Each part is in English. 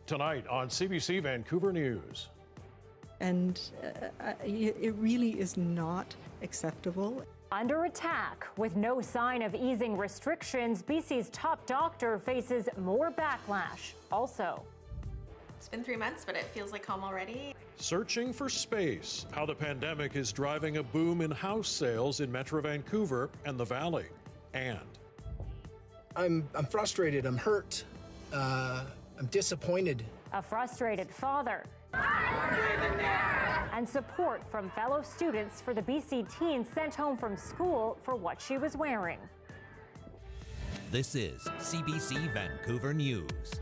Tonight on CBC Vancouver News. And it really is not acceptable. Under attack, with no sign of easing restrictions, BC's top doctor faces more backlash. Also, it's been 3 months, but it feels like home already. Searching for space, how the pandemic is driving a boom in house sales in Metro Vancouver and the Valley. And I'm frustrated, I'm hurt, I'm disappointed. A frustrated father. And support from fellow students for the BC teen sent home from school for what she was wearing. This is CBC Vancouver News.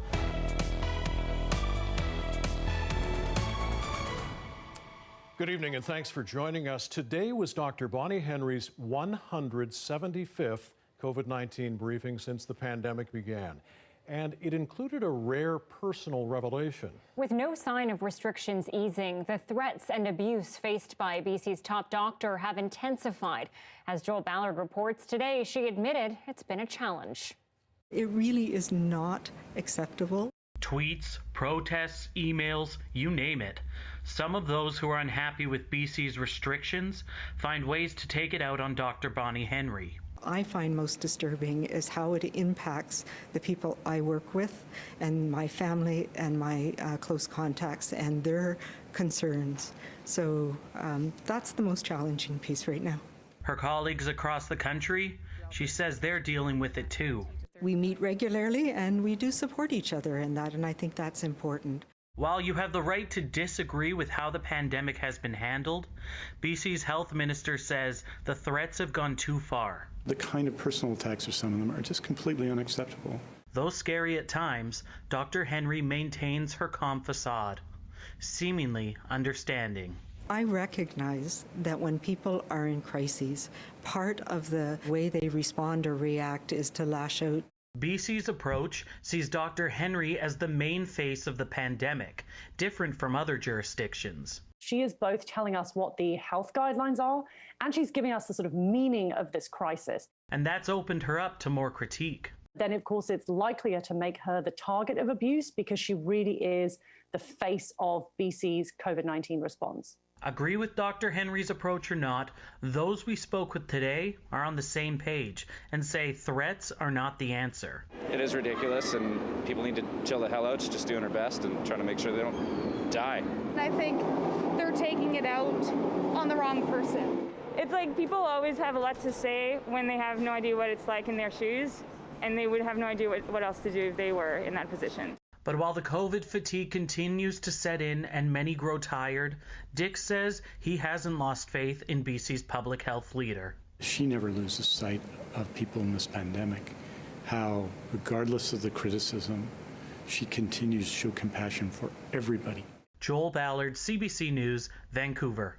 good evening and thanks for joining us. Today was Dr. Bonnie Henry's 175th COVID-19 briefing since the pandemic began. And it included a rare personal revelation. With no sign of restrictions easing, the threats and abuse faced by BC's top doctor have intensified. As Joel Ballard reports today, she admitted it's been a challenge. It really is not acceptable. Tweets, protests, emails, you name it. Some of those who are unhappy with BC's restrictions find ways to take it out on Dr. Bonnie Henry. I find most disturbing is how it impacts the people I work with and my family and my close contacts and their concerns. So that's the most challenging piece right now. Her colleagues across the country, she says they're dealing with it too. We meet regularly and we do support each other in that, and I think that's important. While you have the right to disagree with how the pandemic has been handled, BC's health minister says the threats have gone too far. The kind of personal attacks of some of them are just completely unacceptable. Though scary at times, Dr. Henry maintains her calm facade, seemingly understanding. I recognize that when people are in crises, part of the way they respond or react is to lash out. BC's approach sees Dr. Henry as the main face of the pandemic, different from other jurisdictions. She is both telling us what the health guidelines are, and she's giving us the sort of meaning of this crisis. And that's opened her up to more critique. Then, of course, it's likelier to make her the target of abuse because she really is the face of BC's COVID-19 response. Agree with Dr. Henry's approach or not, those we spoke with today are on the same page and say threats are not the answer. It is ridiculous and people need to chill the hell out. She's just doing her best and trying to make sure they don't die. I think they're taking it out on the wrong person. It's like people always have a lot to say when they have no idea what it's like in their shoes, and they would have no idea what else to do if they were in that position. But while the COVID fatigue continues to set in and many grow tired, Dick says he hasn't lost faith in BC's public health leader. She never loses sight of people in this pandemic, how, regardless of the criticism, she continues to show compassion for everybody. Joel Ballard, CBC News, Vancouver.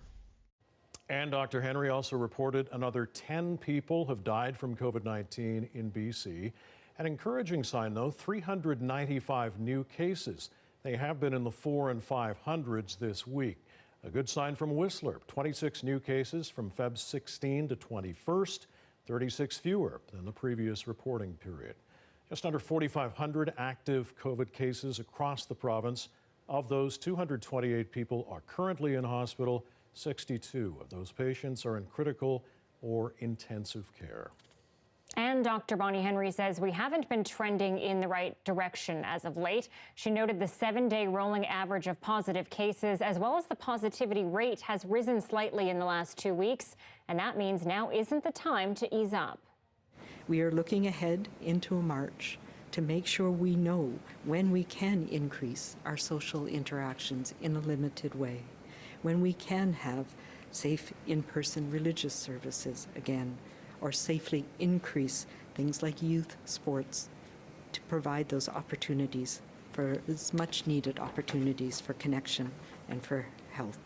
And Dr. Henry also reported another 10 people have died from COVID-19 in BC. An encouraging sign, though, 395 new cases. They have been in the 400s and 500s this week. A good sign from Whistler, 26 new cases from Feb 16 to 21st, 36 fewer than the previous reporting period. Just under 4,500 active COVID cases across the province. Of those, 228 people are currently in hospital. 62 of those patients are in critical or intensive care. And Dr. Bonnie Henry says we haven't been trending in the right direction as of late. She noted the 7-day rolling average of positive cases as well as the positivity rate has risen slightly in the last 2 weeks. And that means now isn't the time to ease up. We are looking ahead into a March to make sure we know when we can increase our social interactions in a limited way, when we can have safe in-person religious services again, or safely increase things like youth sports to provide those opportunities for as much needed opportunities for connection and for health.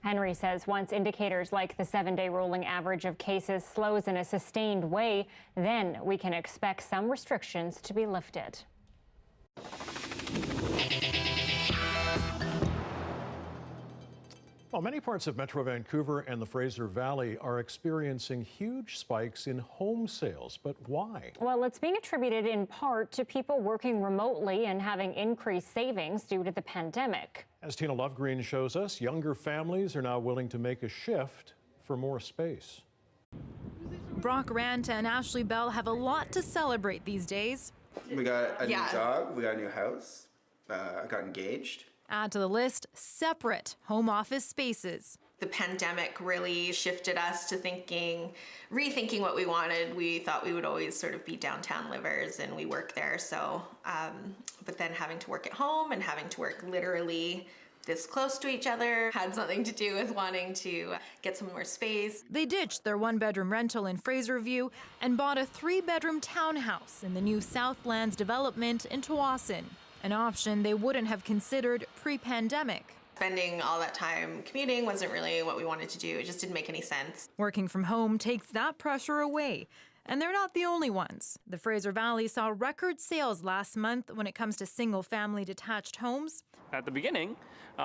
Henry says once indicators like the 7-day rolling average of cases slows in a sustained way, then we can expect some restrictions to be lifted. Well, many parts of Metro Vancouver and the Fraser Valley are experiencing huge spikes in home sales. But why? Well, it's being attributed in part to people working remotely and having increased savings due to the pandemic. As Tina Lovegreen shows us, younger families are now willing to make a shift for more space. Brock Ranta and Ashley Bell have a lot to celebrate these days. We got a new dog, we got a new house, I got engaged. Add to the list separate home office spaces. The pandemic really shifted us to rethinking what we wanted. We thought we would always sort of be downtown livers and we work there. So, but then having to work at home and having to work literally this close to each other had something to do with wanting to get some more space. They ditched their one-bedroom rental in Fraserview and bought a 3-bedroom townhouse in the new Southlands development in Tsawwassen, an option they wouldn't have considered pre-pandemic. Spending all that time commuting wasn't really what we wanted to do. It just didn't make any sense. Working from home takes that pressure away. And they're not the only ones. The Fraser Valley saw record sales last month when it comes to single-family detached homes. At the beginning,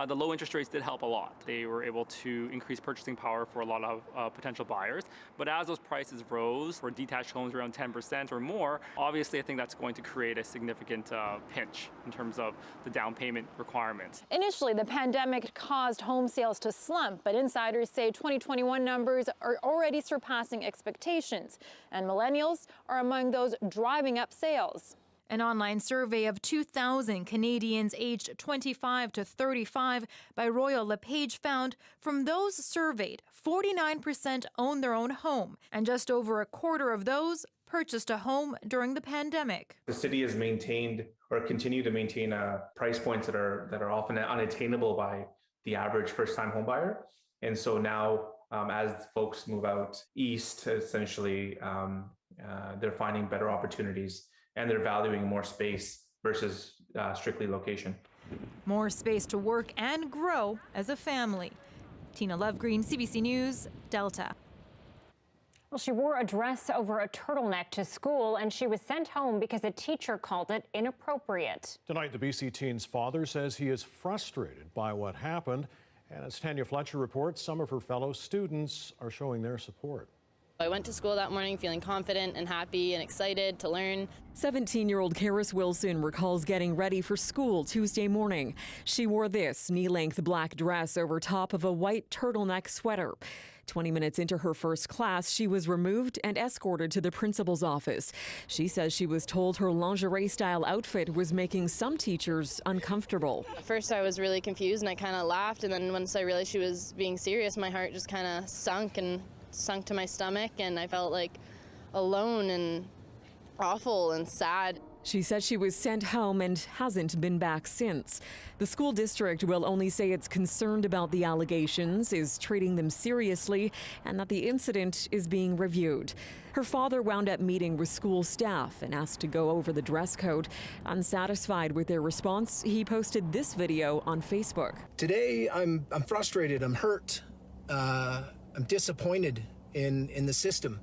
the low interest rates did help a lot. They were able to increase purchasing power for a lot of potential buyers. But as those prices rose for detached homes around 10% or more, obviously I think that's going to create a significant pinch in terms of the down payment requirements. Initially, the pandemic caused home sales to slump, but insiders say 2021 numbers are already surpassing expectations. And millennials are among those driving up sales. An online survey of 2,000 Canadians aged 25 to 35 by Royal LePage found from those surveyed, 49% own their own home, and just over a quarter of those purchased a home during the pandemic. The city has maintained or continue to maintain price points that are often unattainable by the average first-time home buyer. And so now, as folks move out east, essentially, they're finding better opportunities and they're valuing more space versus strictly location. More space to work and grow as a family. Tina Lovegreen, CBC News, Delta. Well, she wore a dress over a turtleneck to school, and she was sent home because a teacher called it inappropriate. Tonight, the BC teen's father says he is frustrated by what happened. And as Tanya Fletcher reports, some of her fellow students are showing their support. I went to school that morning feeling confident and happy and excited to learn. 17-year-old Karis Wilson recalls getting ready for school Tuesday morning. She wore this knee-length black dress over top of a white turtleneck sweater. 20 minutes into her first class, she was removed and escorted to the principal's office. She says she was told her lingerie-style outfit was making some teachers uncomfortable. At first I was really confused and I kind of laughed, and then once I realized she was being serious, my heart just kind of sunk to my stomach, and I felt like alone and awful and sad. She said she was sent home and hasn't been back since. The school district will only say it's concerned about the allegations, is treating them seriously, and that the incident is being reviewed. Her father wound up meeting with school staff and asked to go over the dress code. Unsatisfied with their response, he posted this video on Facebook. Today, I'm frustrated, I'm hurt, I'm disappointed in the system.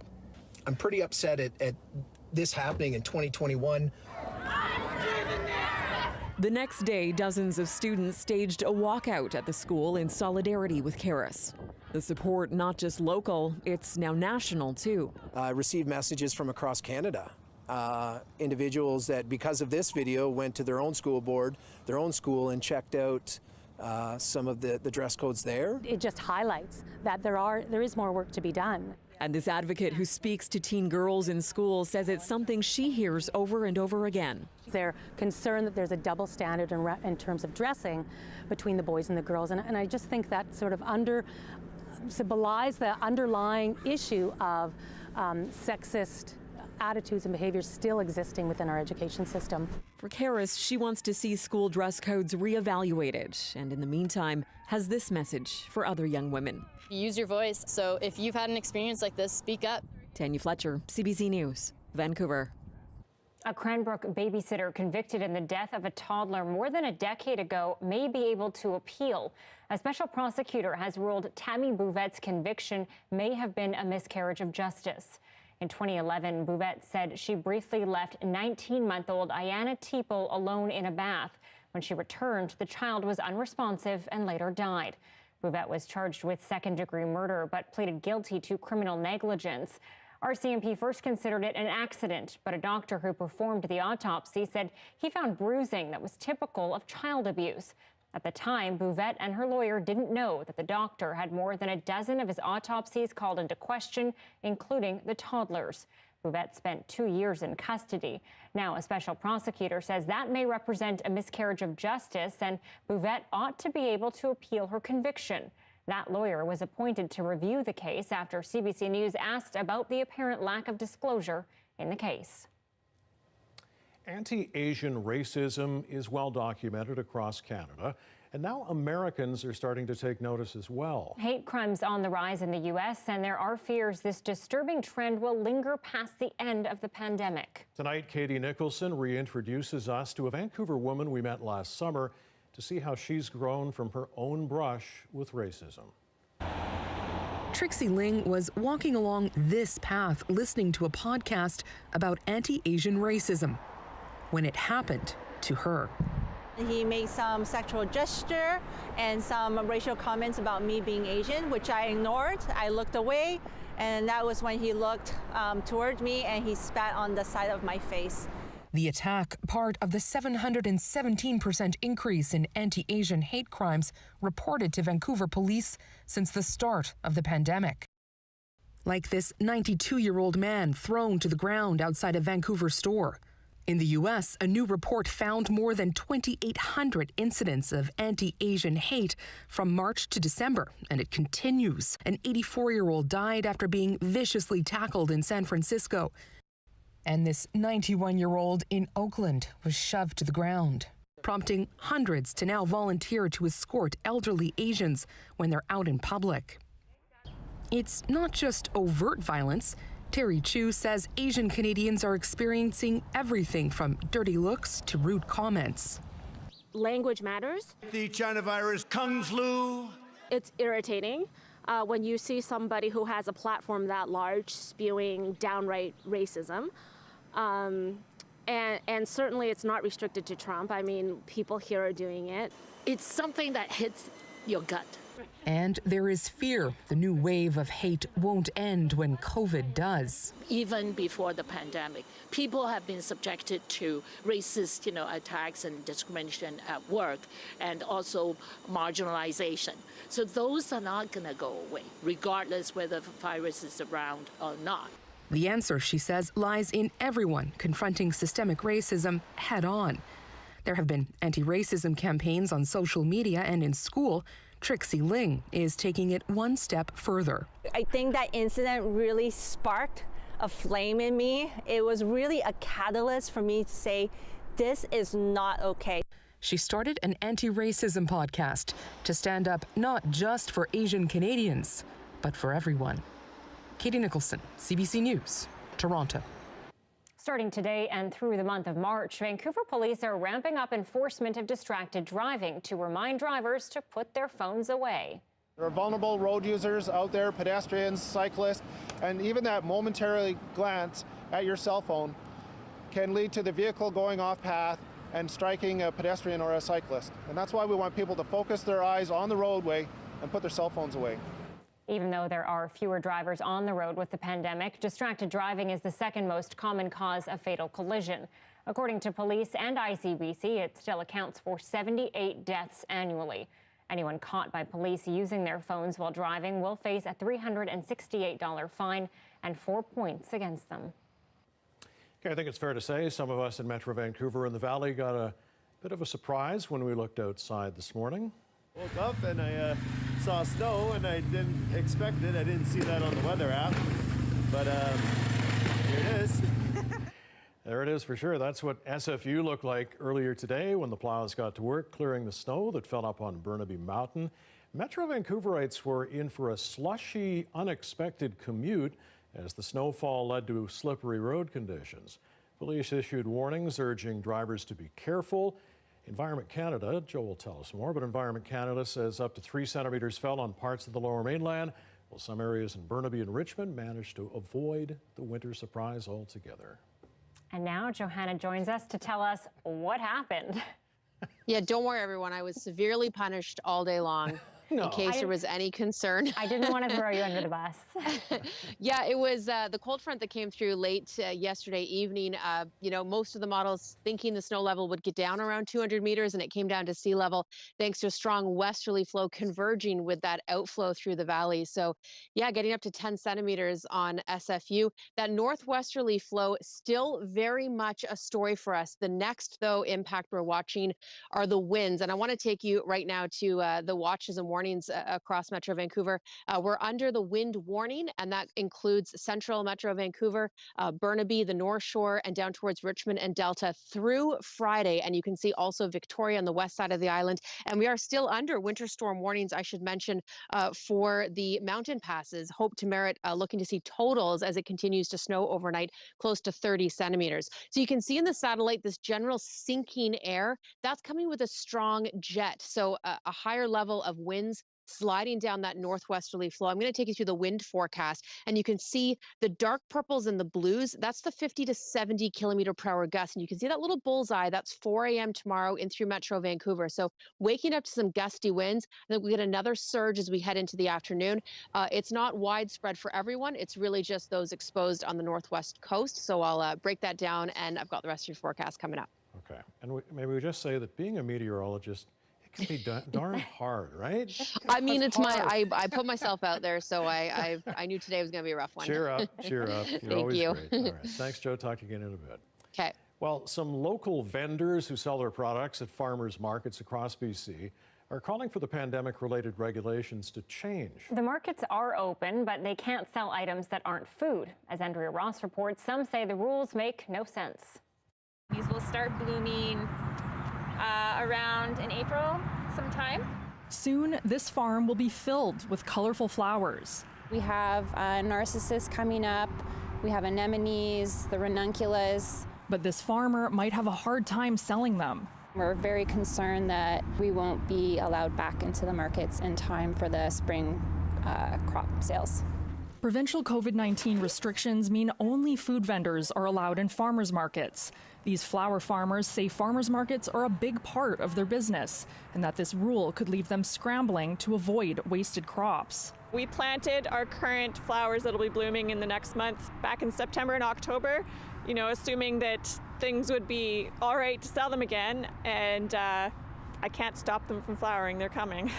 I'm pretty upset at this happening in 2021. The next day, dozens of students staged a walkout at the school in solidarity with Karis. The support not just local, it's now national too. I received messages from across Canada. Individuals that, because of this video, went to their own school board, their own school, and checked out some of the dress codes there. It just highlights that there is more work to be done. And this advocate who speaks to teen girls in school says it's something she hears over and over again. They're concerned that there's a double standard in terms of dressing between the boys and the girls. And I just think that sort of belies the underlying issue of sexist attitudes and behaviors still existing within our education system. For Karis, she wants to see school dress codes reevaluated, and in the meantime, has this message for other young women. Use your voice. So if you've had an experience like this, speak up. Tanya Fletcher, CBC News, Vancouver. A Cranbrook babysitter convicted in the death of a toddler more than a decade ago may be able to appeal. A special prosecutor has ruled Tammy Bouvette's conviction may have been a miscarriage of justice. In 2011, Bouvette said she briefly left 19-month-old Ayanna Teeple alone in a bath. When she returned, the child was unresponsive and later died. Bouvette was charged with second-degree murder but pleaded guilty to criminal negligence. RCMP first considered it an accident, but a doctor who performed the autopsy said he found bruising that was typical of child abuse. At the time, Bouvette and her lawyer didn't know that the doctor had more than a dozen of his autopsies called into question, including the toddlers. Bouvette spent 2 years in custody. Now, a special prosecutor says that may represent a miscarriage of justice, and Bouvette ought to be able to appeal her conviction. That lawyer was appointed to review the case after CBC News asked about the apparent lack of disclosure in the case. Anti-Asian racism is well documented across Canada, and now Americans are starting to take notice as well. Hate crimes on the rise in the U.S., and there are fears this disturbing trend will linger past the end of the pandemic. Tonight, Katie Nicholson reintroduces us to a Vancouver woman we met last summer to see how she's grown from her own brush with racism. Trixie Ling was walking along this path listening to a podcast about anti-Asian racism when it happened to her. He made some sexual gesture and some racial comments about me being Asian, which I ignored. I looked away, and that was when he looked toward me and he spat on the side of my face. The attack, part of the 717% increase in anti-Asian hate crimes reported to Vancouver police since the start of the pandemic. Like this 92-year-old man thrown to the ground outside a Vancouver store. In the U.S., a new report found more than 2,800 incidents of anti-Asian hate from March to December, and it continues. An 84-year-old died after being viciously tackled in San Francisco. And this 91-year-old in Oakland was shoved to the ground, prompting hundreds to now volunteer to escort elderly Asians when they're out in public. It's not just overt violence. Terry Chu says Asian Canadians are experiencing everything from dirty looks to rude comments. Language matters. The China virus, Kung flu. It's irritating when you see somebody who has a platform that large spewing downright racism. And certainly it's not restricted to Trump. I mean, people here are doing it. It's something that hits your gut. And there is fear the new wave of hate won't end when COVID does. Even before the pandemic, people have been subjected to racist, attacks and discrimination at work, and also marginalization. So those are not going to go away, regardless whether the virus is around or not. The answer, she says, lies in everyone confronting systemic racism head on. There have been anti-racism campaigns on social media and in school. Trixie Ling is taking it one step further. I think that incident really sparked a flame in me. It was really a catalyst for me to say, this is not okay. She started an anti-racism podcast to stand up not just for Asian Canadians, but for everyone. Katie Nicholson, CBC News, Toronto. Starting today and through the month of March, Vancouver police are ramping up enforcement of distracted driving to remind drivers to put their phones away. There are vulnerable road users out there, pedestrians, cyclists, and even that momentary glance at your cell phone can lead to the vehicle going off path and striking a pedestrian or a cyclist. And that's why we want people to focus their eyes on the roadway and put their cell phones away. Even though there are fewer drivers on the road with the pandemic, distracted driving is the second most common cause of fatal collision. According to police and ICBC, it still accounts for 78 deaths annually. Anyone caught by police using their phones while driving will face a $368 fine and 4 points against them. Okay, I think it's fair to say some of us in Metro Vancouver and the Valley got a bit of a surprise when we looked outside this morning. Woke up and I saw snow and I didn't expect it. I didn't see that on the weather app, but here it is. There it is for sure. That's what SFU looked like earlier today when the plows got to work clearing the snow that fell up on Burnaby Mountain. Metro Vancouverites were in for a slushy, unexpected commute as the snowfall led to slippery road conditions. Police issued warnings urging drivers to be careful. Environment Canada, Joe will tell us more, but Environment Canada says up to 3 centimeters fell on parts of the Lower Mainland, while some areas in Burnaby and Richmond managed to avoid the winter surprise altogether. And now Johanna joins us to tell us what happened. Yeah, don't worry, everyone. I was severely punished all day long. No. in case there was any concern. I didn't want to throw you under the bus. Yeah, it was the cold front that came through late yesterday evening. You know, most of the models thinking the snow level would get down around 200 meters, and it came down to sea level thanks to a strong westerly flow converging with that outflow through the valley. So, yeah, getting up to 10 centimeters on SFU. That northwesterly flow still very much a story for us. The next, though, impact we're watching are the winds, and I want to take you right now to the watches and warnings across Metro Vancouver. We're under the wind warning, and that includes central Metro Vancouver, Burnaby, the North Shore, and down towards Richmond and Delta through Friday. And you can see also Victoria on the west side of the island. And we are still under winter storm warnings, I should mention, for the mountain passes. Hope to Merit looking to see totals as it continues to snow overnight, close to 30 centimeters. So you can see in the satellite this general sinking air. That's coming with a strong jet. So a higher level of winds sliding down that northwesterly flow. I'm going to take you through the wind forecast, and you can see the dark purples and the blues. That's the 50 to 70 kilometer per hour gusts. And you can see that little bullseye. That's 4 a.m. tomorrow in through Metro Vancouver. So waking up to some gusty winds. And then we get another surge as we head into the afternoon. It's not widespread for everyone. It's really just those exposed on the northwest coast. So I'll break that down, and I've got the rest of your forecast coming up. Okay. And maybe we just say that being a meteorologist, it can be darn hard, right? I mean, it's I put myself out there, so I knew today was going to be a rough one. Cheer up, cheer up. You're Thank always you. great. All right. Thanks, Joe. Talk again in a bit. Okay. Well, some local vendors who sell their products at farmers markets across BC are calling for the pandemic-related regulations to change. The markets are open, but they can't sell items that aren't food. As Andrea Ross reports, some say the rules make no sense. These will start blooming around in April sometime. Soon, this farm will be filled with colorful flowers. We have narcissus coming up, we have anemones, the ranunculus. But this farmer might have a hard time selling them. We're very concerned that we won't be allowed back into the markets in time for the spring crop sales. Provincial COVID-19 restrictions mean only food vendors are allowed in farmers markets. These flower farmers say farmers markets are a big part of their business, and that this rule could leave them scrambling to avoid wasted crops. We planted our current flowers that'll be blooming in the next month back in September and October, you know, assuming that things would be all right to sell them again, and I can't stop them from flowering. They're coming.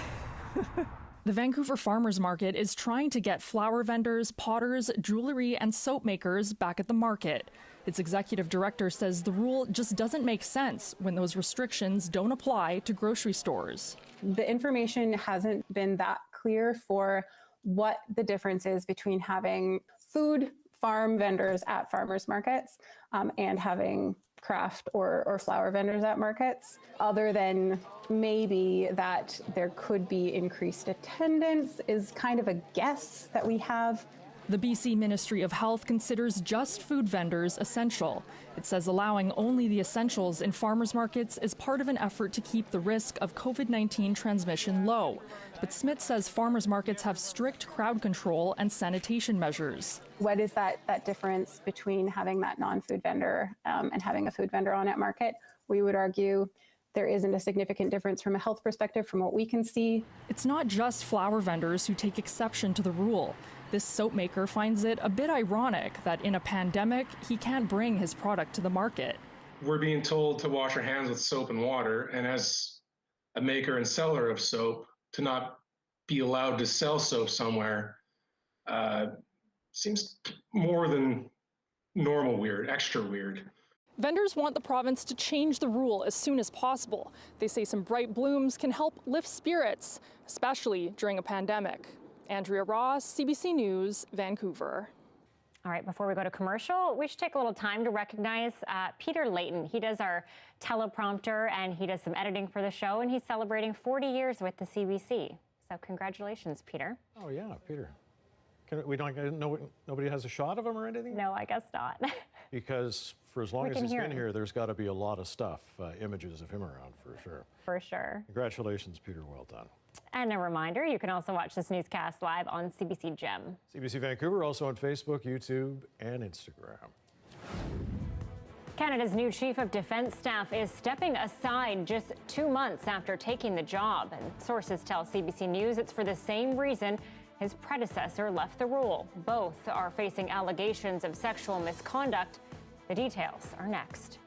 The Vancouver Farmers Market is trying to get flower vendors, potters, jewelry, and soap makers back at the market. Its executive director says the rule just doesn't make sense when those restrictions don't apply to grocery stores. The information hasn't been that clear for what the difference is between having food farm vendors at farmers markets and having craft or flower vendors at markets, other than maybe that there could be increased attendance is kind of a guess that we have. The BC Ministry of Health considers just food vendors essential. It says allowing only the essentials in farmers markets is part of an effort to keep the risk of COVID-19 transmission low. But Smith says farmers markets have strict crowd control and sanitation measures. What is that difference between having that non-food vendor and having a food vendor on at market? We would argue there isn't a significant difference from a health perspective from what we can see. It's not just flower vendors who take exception to the rule. This soap maker finds it a bit ironic that in a pandemic, he can't bring his product to the market. We're being told to wash our hands with soap and water, and as a maker and seller of soap, to not be allowed to sell soap somewhere seems more than normal weird, extra weird. Vendors want the province to change the rule as soon as possible. They say some bright blooms can help lift spirits, especially during a pandemic. Andrea Ross, CBC News, Vancouver. All right, before we go to commercial, we should take a little time to recognize Peter Layton. He does our teleprompter and he does some editing for the show, and he's celebrating 40 years with the CBC. So congratulations, Peter. Oh yeah, Peter. Nobody has a shot of him or anything? No, I guess not. Because for as long as he's been here, there's got to be a lot of stuff, images of him around for sure. For sure. Congratulations, Peter. Well done. And a reminder, you can also watch this newscast live on CBC Gem. CBC Vancouver, also on Facebook, YouTube, and Instagram. Canada's new Chief of Defence Staff is stepping aside just 2 months after taking the job. And sources tell CBC News it's for the same reason his predecessor left the role. Both are facing allegations of sexual misconduct. The details are next.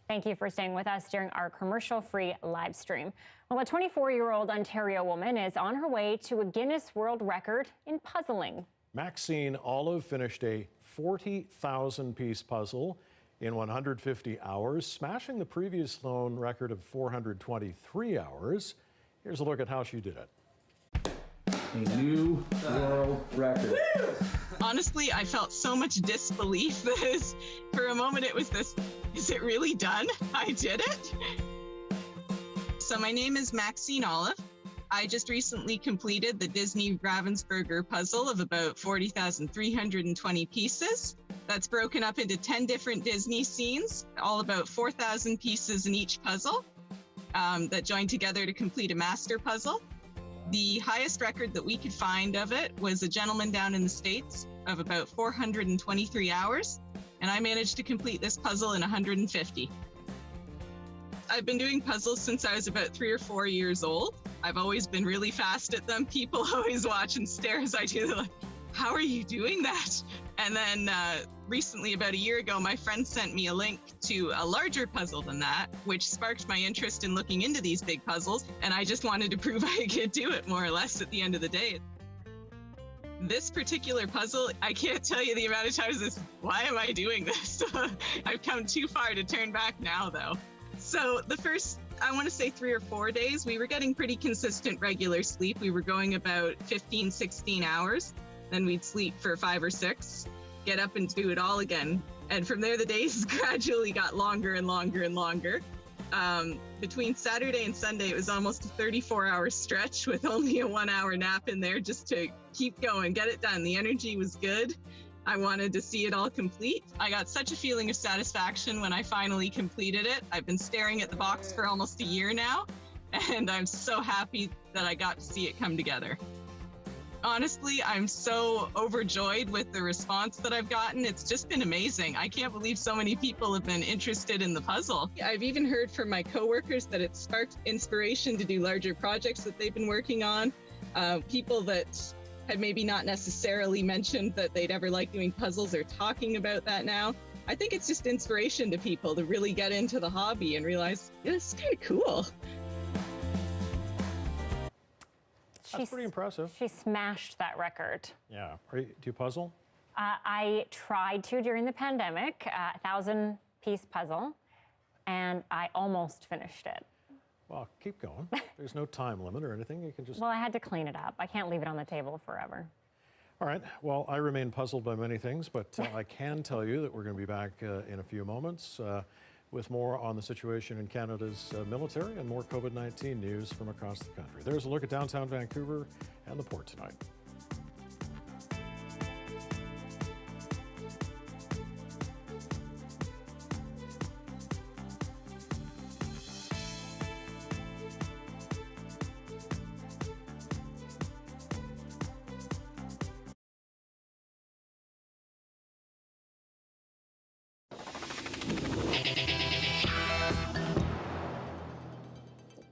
Thank you for staying with us during our commercial-free live stream. Well, a 24-year-old Ontario woman is on her way to a Guinness World Record in puzzling. Maxine Olive finished a 40,000-piece puzzle in 150 hours, smashing the previous known record of 423 hours. Here's a look at how she did it. A new world record. Honestly, I felt so much disbelief that for a moment it was this, is it really done? I did it? So my name is Maxine Olive. I just recently completed the Disney Ravensburger puzzle of about 40,320 pieces. That's broken up into 10 different Disney scenes, all about 4,000 pieces in each puzzle that join together to complete a master puzzle. The highest record that we could find of it was a gentleman down in the States of about 423 hours, and I managed to complete this puzzle in 150. I've been doing puzzles since I was about 3 or 4 years old. I've always been really fast at them. People always watch and stare as I do. They're like, how are you doing that? And then recently, about a year ago, my friend sent me a link to a larger puzzle than that, which sparked my interest in looking into these big puzzles. And I just wanted to prove I could do it more or less at the end of the day. This particular puzzle, I can't tell you the amount of times this, why am I doing this? I've come too far to turn back now, though. So the first, I want to say 3 or 4 days, we were getting pretty consistent regular sleep. We were going about 15, 16 hours. Then we'd sleep for 5 or 6, get up and do it all again. And from there, the days gradually got longer and longer and longer. Between Saturday and Sunday, it was almost a 34-hour stretch with only a 1-hour nap in there just to keep going, get it done. The energy was good. I wanted to see it all complete. I got such a feeling of satisfaction when I finally completed it. I've been staring at the box for almost a year now, and I'm so happy that I got to see it come together. Honestly, I'm so overjoyed with the response that I've gotten. It's just been amazing. I can't believe so many people have been interested in the puzzle. I've even heard from my coworkers that it sparked inspiration to do larger projects that they've been working on. People that had maybe not necessarily mentioned that they'd ever like doing puzzles are talking about that now. I think it's just inspiration to people to really get into the hobby and realize, yeah, this is kind of cool. That's pretty impressive. She smashed that record. Yeah. Do you puzzle? I tried to during the pandemic, 1,000-piece puzzle, and I almost finished it. Well, keep going. There's no time limit or anything. You can just... Well, I had to clean it up. I can't leave it on the table forever. All right. Well, I remain puzzled by many things, but I can tell you that we're going to be back in a few moments with more on the situation in Canada's military and more COVID-19 news from across the country. There's a look at downtown Vancouver and the port tonight.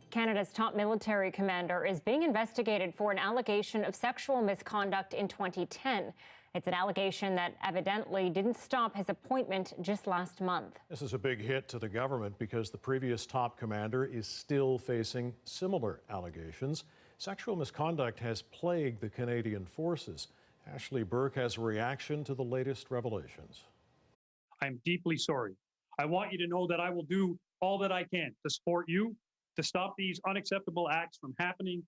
Canada's top military commander is being investigated for an allegation of sexual misconduct in 2010. It's an allegation that evidently didn't stop his appointment just last month. This is a big hit to the government because the previous top commander is still facing similar allegations. Sexual misconduct has plagued the Canadian forces. Ashley Burke has a reaction to the latest revelations. I'm deeply sorry. I want you to know that I will do all that I can to support you, to stop these unacceptable acts from happening.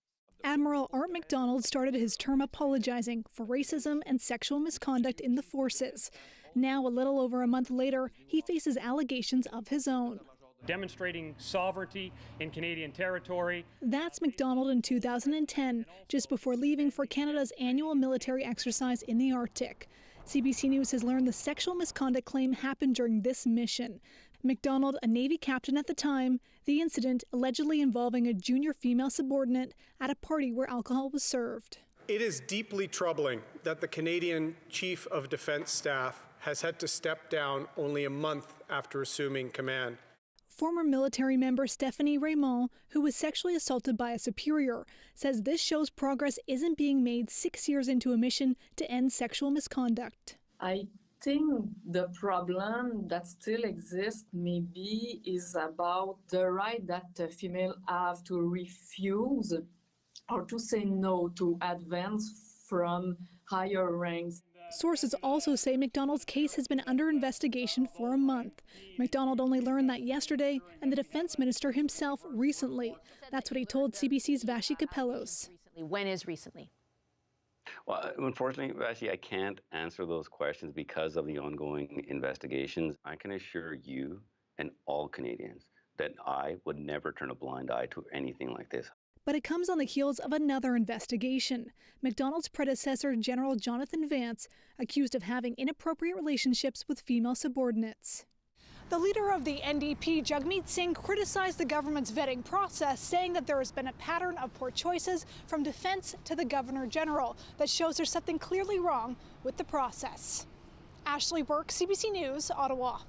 Admiral Art MacDonald started his term apologizing for racism and sexual misconduct in the forces. Now, a little over a month later, he faces allegations of his own. Demonstrating sovereignty in Canadian territory. That's MacDonald in 2010, just before leaving for Canada's annual military exercise in the Arctic. CBC News has learned the sexual misconduct claim happened during this mission. MacDonald, a Navy captain at the time, the incident allegedly involving a junior female subordinate at a party where alcohol was served. It is deeply troubling that the Canadian Chief of Defence Staff has had to step down only a month after assuming command. Former military member Stephanie Raymond, who was sexually assaulted by a superior, says this shows progress isn't being made 6 years into a mission to end sexual misconduct. I think the problem that still exists maybe is about the right that females have to refuse or to say no to advance from higher ranks. Sources also say McDonald's case has been under investigation for a month. McDonald only learned that yesterday, and the defense minister himself recently. That's what he told CBC's Vashi Capellos. When is recently? Well, unfortunately, Vashi, I can't answer those questions because of the ongoing investigations. I can assure you and all Canadians that I would never turn a blind eye to anything like this. But it comes on the heels of another investigation. McDonald's predecessor, General Jonathan Vance, accused of having inappropriate relationships with female subordinates. The leader of the NDP, Jagmeet Singh, criticized the government's vetting process, saying that there has been a pattern of poor choices from defense to the Governor General that shows there's something clearly wrong with the process. Ashley Burke, CBC News, Ottawa.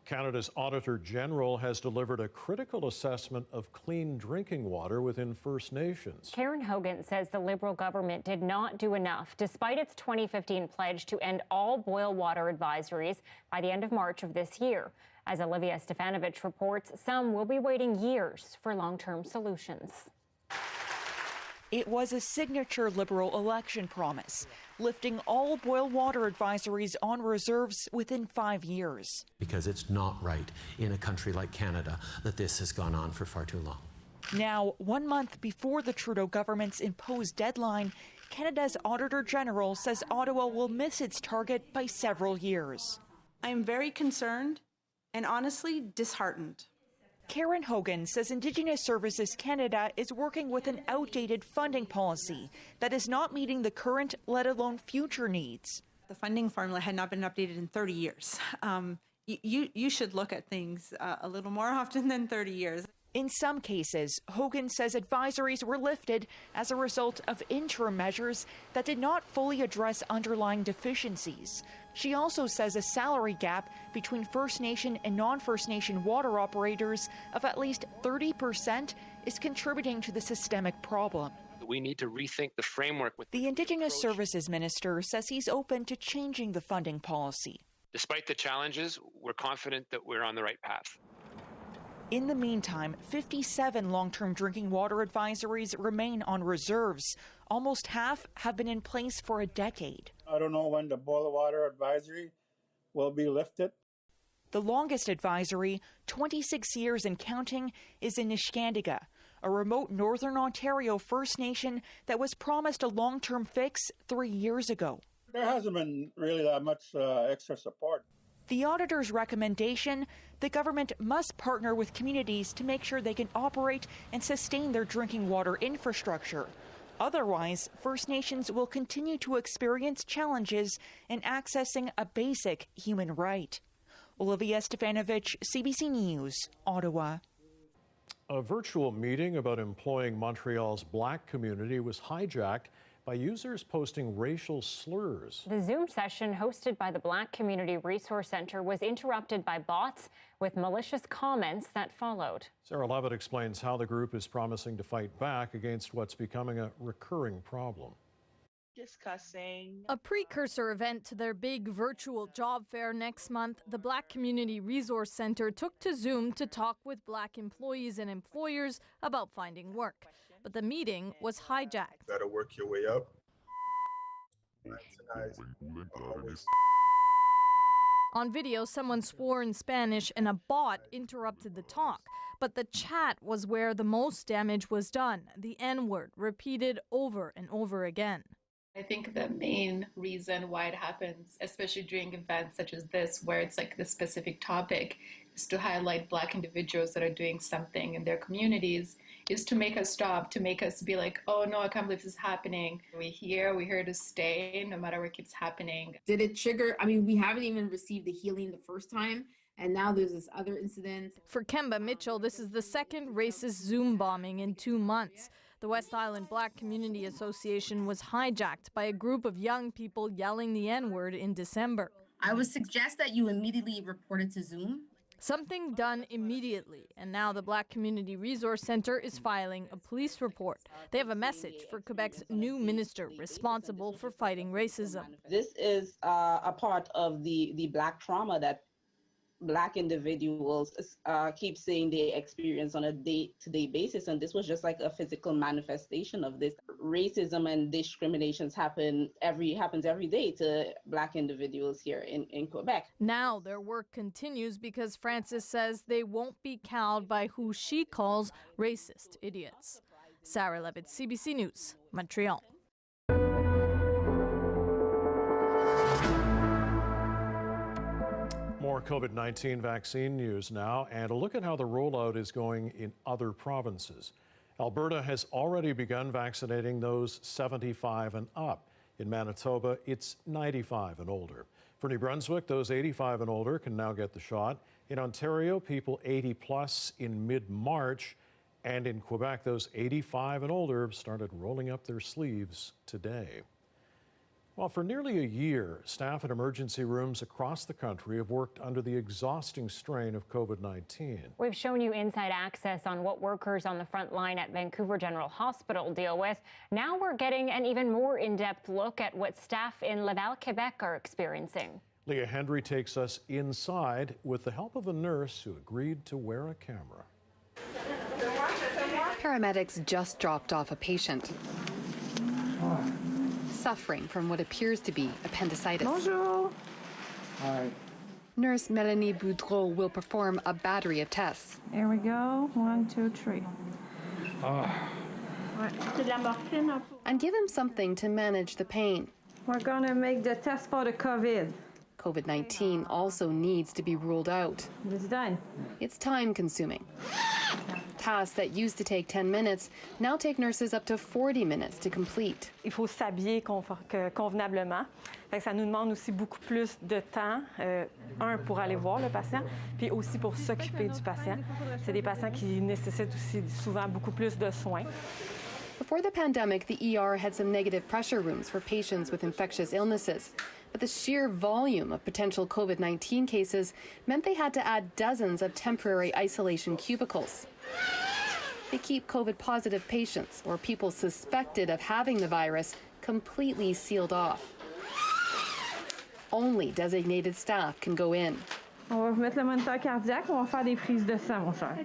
Canada's Auditor General has delivered a critical assessment of clean drinking water within First Nations. Karen Hogan says the Liberal government did not do enough, despite its 2015 pledge to end all boil water advisories by the end of March of this year. As Olivia Stefanovich reports, some will be waiting years for long-term solutions. It was a signature Liberal election promise, lifting all boil water advisories on reserves within 5 years. Because it's not right in a country like Canada that this has gone on for far too long. Now, 1 month before the Trudeau government's imposed deadline, Canada's Auditor General says Ottawa will miss its target by several years. I'm very concerned and honestly disheartened. Karen Hogan says Indigenous Services Canada is working with an outdated funding policy that is not meeting the current, let alone future needs. The funding formula had not been updated in 30 years. You should look at things a little more often than 30 years. In some cases, Hogan says advisories were lifted as a result of interim measures that did not fully address underlying deficiencies. She also says a salary gap between First Nation and non-First Nation water operators of at least 30% is contributing to the systemic problem. We need to rethink the framework. The Indigenous Services Minister says he's open to changing the funding policy. Despite the challenges, we're confident that we're on the right path. In the meantime, 57 long-term drinking water advisories remain on reserves. Almost half have been in place for a decade. I don't know when the boil water advisory will be lifted. The longest advisory, 26 years and counting, is in Niskandiga, a remote northern Ontario First Nation that was promised a long-term fix 3 years ago. There hasn't been really that much extra support. The auditor's recommendation, the government must partner with communities to make sure they can operate and sustain their drinking water infrastructure. Otherwise, First Nations will continue to experience challenges in accessing a basic human right. Olivia Stefanovich, CBC News, Ottawa. A virtual meeting about employing Montreal's Black community was hijacked by users posting racial slurs. The Zoom session hosted by the Black Community Resource Center was interrupted by bots with malicious comments that followed. Sarah Levitt explains how the group is promising to fight back against what's becoming a recurring problem. Discussing a precursor event to their big virtual job fair next month, the Black Community Resource Center took to Zoom to talk with Black employees and employers about finding work. But the meeting was hijacked. Gotta work your way up. On video, someone swore in Spanish and a bot interrupted the talk. But the chat was where the most damage was done. The N-word repeated over and over again. I think the main reason why it happens, especially during events such as this, where it's like the specific topic, is to highlight Black individuals that are doing something in their communities, is to make us stop, to make us be like, oh no, I can't believe this is happening. We're here to stay, no matter what keeps happening. Did it trigger, we haven't even received the healing the first time, and now there's this other incident. For Kemba Mitchell, this is the second racist Zoom bombing in 2 months. The West Island Black Community Association was hijacked by a group of young people yelling the N-word in December. I would suggest that you immediately report it to Zoom. Something done immediately, and now the Black Community Resource Center is filing a police report. They have a message for Quebec's new minister responsible for fighting racism. This is a part of the Black trauma that Black individuals keep saying they experience on a day-to-day basis, and this was just like a physical manifestation of this. Racism and discriminations happens every day to Black individuals here in Quebec. Now their work continues because Frances says they won't be cowed by who she calls racist idiots. Sarah Levitt, CBC News, Montreal. More COVID-19 vaccine news now, and a look at how the rollout is going in other provinces. Alberta has already begun vaccinating those 75 and up. In Manitoba, it's 95 and older. For New Brunswick, those 85 and older can now get the shot. In Ontario, people 80 plus in mid-March. And in Quebec, those 85 and older started rolling up their sleeves today. Well, for nearly a year, staff in emergency rooms across the country have worked under the exhausting strain of COVID-19. We've shown you inside access on what workers on the front line at Vancouver General Hospital deal with. Now we're getting an even more in-depth look at what staff in Laval, Quebec are experiencing. Leah Hendry takes us inside with the help of a nurse who agreed to wear a camera. Paramedics just dropped off a patient suffering from what appears to be appendicitis. Bonjour. Hi. Nurse Melanie Boudreau will perform a battery of tests. Here we go. 1, 2, 3. And give him something to manage the pain. We're going to make the test for the COVID. COVID-19 also needs to be ruled out. It's done. It's time-consuming. Tasks that used to take 10 minutes now take nurses up to 40 minutes to complete. Il faut s'habiller convenablement. Ça nous demande aussi beaucoup plus de temps, pour aller voir le patient, puis aussi pour s'occuper du patient. C'est des patients qui nécessitent aussi souvent beaucoup plus de soins. Before the pandemic, the ER had some negative pressure rooms for patients with infectious illnesses. But the sheer volume of potential COVID-19 cases meant they had to add dozens of temporary isolation cubicles. They keep COVID-positive patients or people suspected of having the virus completely sealed off. Only designated staff can go in. On va mettre le moniteur cardiaque, on va faire des prises de sang, mon cher.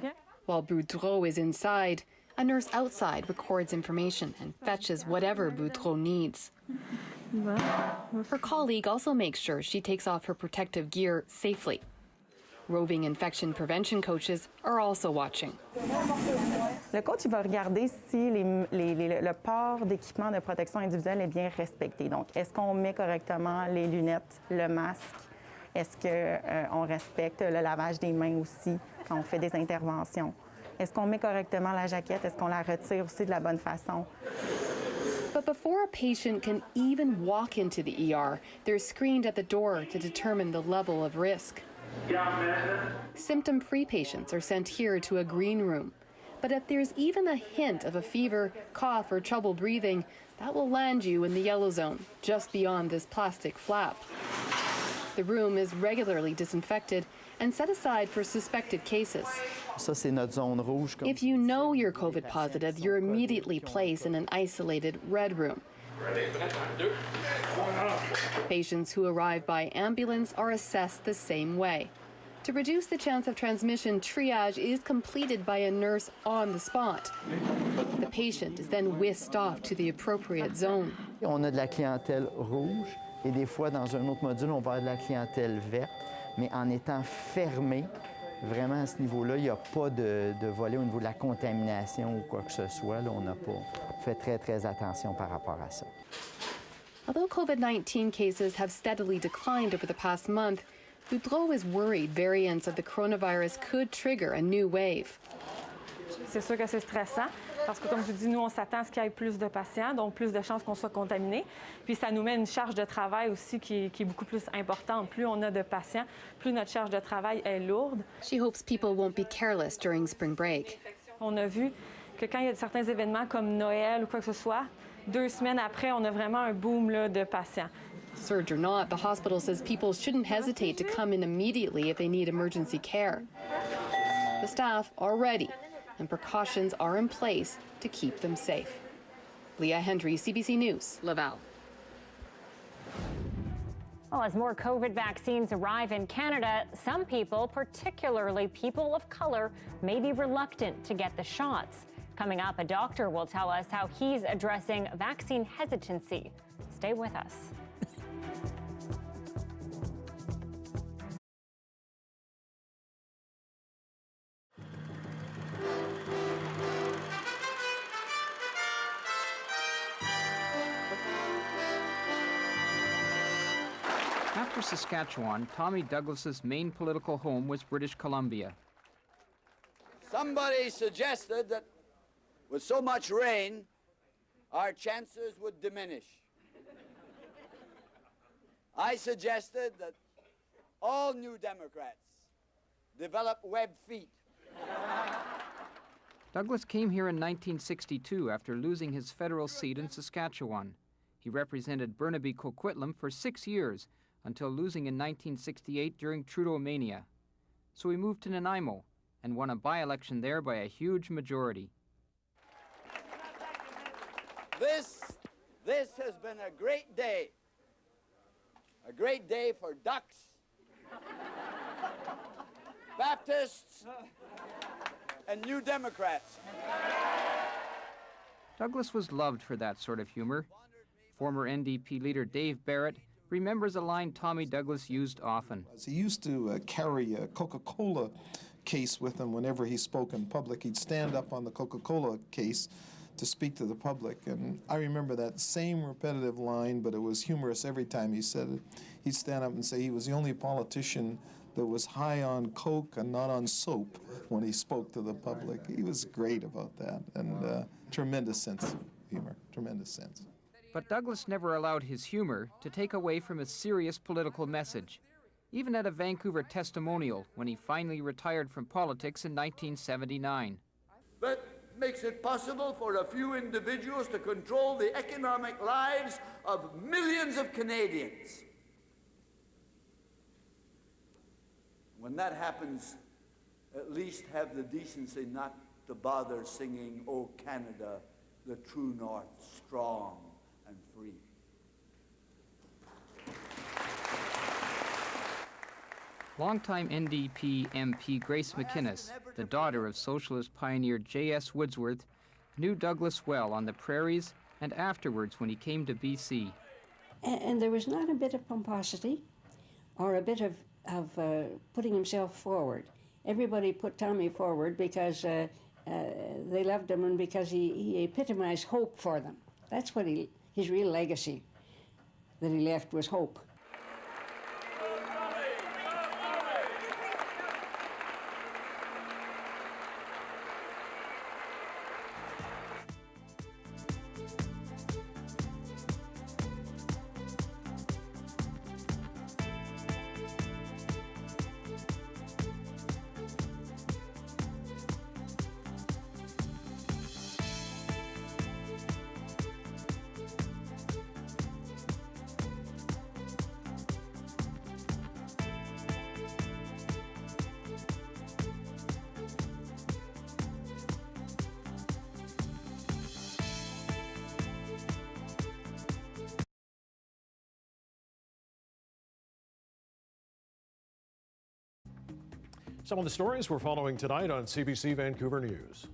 While Boudreau is inside, a nurse outside records information and fetches whatever Boudreau needs. Her colleague also makes sure she takes off her protective gear safely. Roving infection prevention coaches are also watching. Le coach il va regarder si le port d'équipement de protection individuelle est bien respecté. Donc, est-ce qu'on met correctement les lunettes, le masque? Est-ce qu'on respecte le lavage des mains aussi quand on fait des interventions? Est-ce qu'on met correctement la jaquette? Est-ce qu'on la retire aussi de la bonne façon? But before a patient can even walk into the ER, they're screened at the door to determine the level of risk. Symptom-free patients are sent here to a green room. But if there's even a hint of a fever, cough, or trouble breathing, that will land you in the yellow zone, just beyond this plastic flap. The room is regularly disinfected and set aside for suspected cases. Ça, c'est notre zone rouge. If you know you're COVID positive, you're immediately placed in an isolated red room. Patients who arrive by ambulance are assessed the same way. To reduce the chance of transmission, triage is completed by a nurse on the spot. The patient is then whisked off to the appropriate zone. On a de la clientèle rouge et des fois dans un autre module on va avoir de la clientèle verte, mais en étant fermé, vraiment à ce niveau-là, il n'y a pas de volet au niveau de la contamination ou quoi que ce soit. Là, on n'a pas fait très attention par rapport à ça. Although COVID-19 cases have steadily declined over the past month, Boudreau is worried variants of the coronavirus could trigger a new wave. C'est sûr que c'est stressant parce que, comme je vous dis, nous, on s'attend à ce qu'il y ait plus de patients, donc plus de chances qu'on soit contaminé. Puis ça nous met une charge de travail aussi qui est beaucoup plus importante. Plus on a de patients, plus notre charge de travail est lourde. She hopes people won't be careless during spring break. On a vu que quand il y a certains événements comme Noël ou quoi que ce soit, 2 semaines après, on a vraiment un boom là, de patients. Surge or not, the hospital says people shouldn't hesitate to come in immediately if they need emergency care. The staff are ready, and precautions are in place to keep them safe. Leah Hendry, CBC News, Laval. Well, as more COVID vaccines arrive in Canada, some people, particularly people of color, may be reluctant to get the shots. Coming up, a doctor will tell us how he's addressing vaccine hesitancy. Stay with us. After Saskatchewan, Tommy Douglas's main political home was British Columbia. Somebody suggested that with so much rain, our chances would diminish. I suggested that all New Democrats develop web feet. Douglas came here in 1962 after losing his federal seat in Saskatchewan. He represented Burnaby-Coquitlam for 6 years, until losing in 1968 during Trudeau-mania. So he moved to Nanaimo and won a by-election there by a huge majority. This has been a great day. A great day for Ducks, Baptists, and New Democrats. Douglas was loved for that sort of humor. Former NDP leader Dave Barrett remembers a line Tommy Douglas used often. He used to carry a Coca-Cola case with him whenever he spoke in public. He'd stand up on the Coca-Cola case to speak to the public, and I remember that same repetitive line, but it was humorous every time he said it. He'd stand up and say he was the only politician that was high on Coke and not on soap when he spoke to the public. He was great about that, and tremendous sense of humor, tremendous sense. But Douglas never allowed his humor to take away from a serious political message, even at a Vancouver testimonial when he finally retired from politics in 1979. That makes it possible for a few individuals to control the economic lives of millions of Canadians. When that happens, at least have the decency not to bother singing, "O Canada, the true north, strong and free." Longtime NDP MP Grace McInnes, the daughter of socialist pioneer J.S. Woodsworth, knew Douglas well on the prairies and afterwards when he came to BC. And there was not a bit of pomposity or a bit of putting himself forward. Everybody put Tommy forward because they loved him and because he epitomized hope for them. That's what his real legacy that he left was hope. Some of the stories we're following tonight on CBC Vancouver News.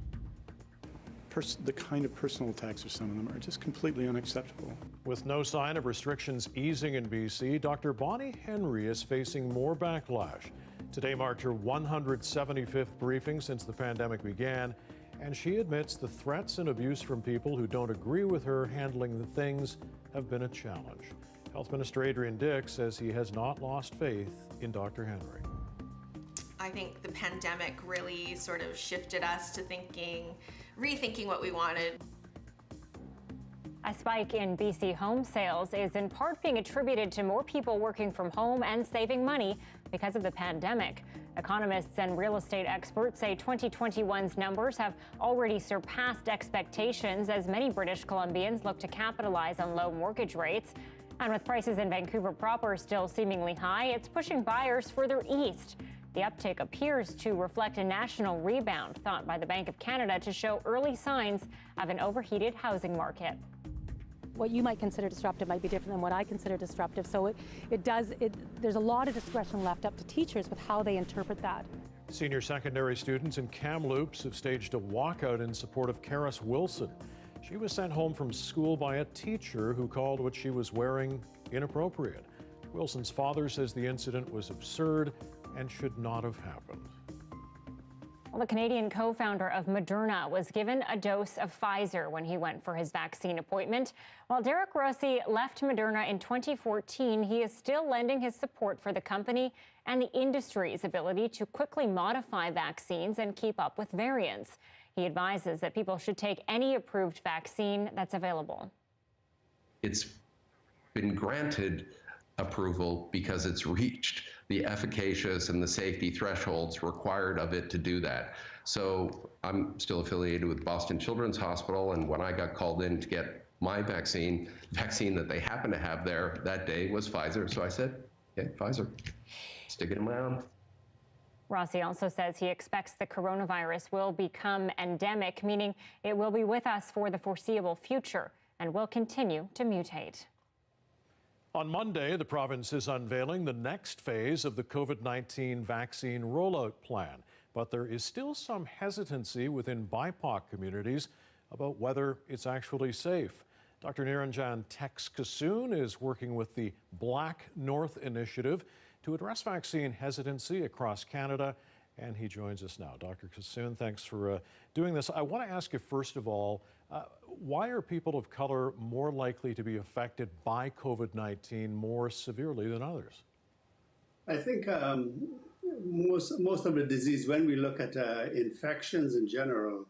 The kind of personal attacks of some of them are just completely unacceptable. With no sign of restrictions easing in BC, Dr. Bonnie Henry is facing more backlash. Today marked her 175th briefing since the pandemic began, and she admits the threats and abuse from people who don't agree with her handling the things have been a challenge. Health Minister Adrian Dix says he has not lost faith in Dr. Henry. I think the pandemic really sort of shifted us to rethinking what we wanted. A spike in BC home sales is in part being attributed to more people working from home and saving money because of the pandemic. Economists and real estate experts say 2021's numbers have already surpassed expectations as many British Columbians look to capitalize on low mortgage rates. And with prices in Vancouver proper still seemingly high, it's pushing buyers further east. The uptick appears to reflect a national rebound thought by the Bank of Canada to show early signs of an overheated housing market. What you might consider disruptive might be different than what I consider disruptive. So there's a lot of discretion left up to teachers with how they interpret that. Senior secondary students in Kamloops have staged a walkout in support of Karis Wilson. She was sent home from school by a teacher who called what she was wearing inappropriate. Wilson's father says the incident was absurd and should not have happened. Well, the Canadian co-founder of Moderna was given a dose of Pfizer when he went for his vaccine appointment. While Derek Rossi left Moderna in 2014, he is still lending his support for the company and the industry's ability to quickly modify vaccines and keep up with variants. He advises that people should take any approved vaccine that's available. It's been granted approval because it's reached the efficacious and the safety thresholds required of it to do that. So I'm still affiliated with Boston Children's Hospital, and when I got called in to get my vaccine that they happened to have there that day was Pfizer. So I said, okay, Pfizer, stick it in my arm. Rossi also says he expects the coronavirus will become endemic, meaning it will be with us for the foreseeable future and will continue to mutate. On Monday, the province is unveiling the next phase of the COVID-19 vaccine rollout plan, but there is still some hesitancy within BIPOC communities about whether it's actually safe. Dr. Niranjan Tex-Kassoon is working with the Black North Initiative to address vaccine hesitancy across Canada, and he joins us now. Dr. Kassoon, thanks for doing this. I want to ask you, first of all, why are people of color more likely to be affected by COVID-19 more severely than others? I think most of the disease, when we look at infections in general,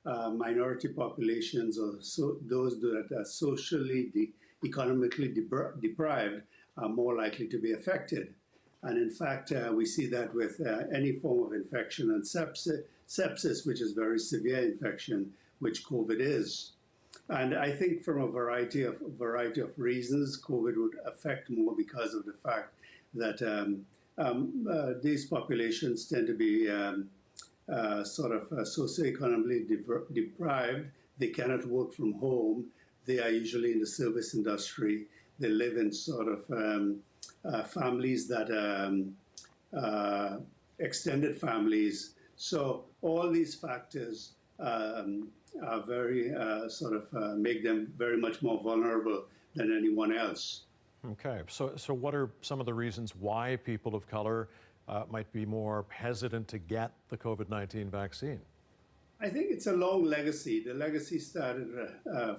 minority populations or those that are socially, economically deprived are more likely to be affected. And in fact, we see that with any form of infection, and sepsis, which is very severe infection, which COVID is. And I think from a variety of reasons, COVID would affect more because of the fact that these populations tend to be socioeconomically deprived. They cannot work from home. They are usually in the service industry. They live in families that extended families. So all these factors are very make them very much more vulnerable than anyone else. Okay, so what are some of the reasons why people of color might be more hesitant to get the COVID-19 vaccine? I think it's a long legacy. The legacy started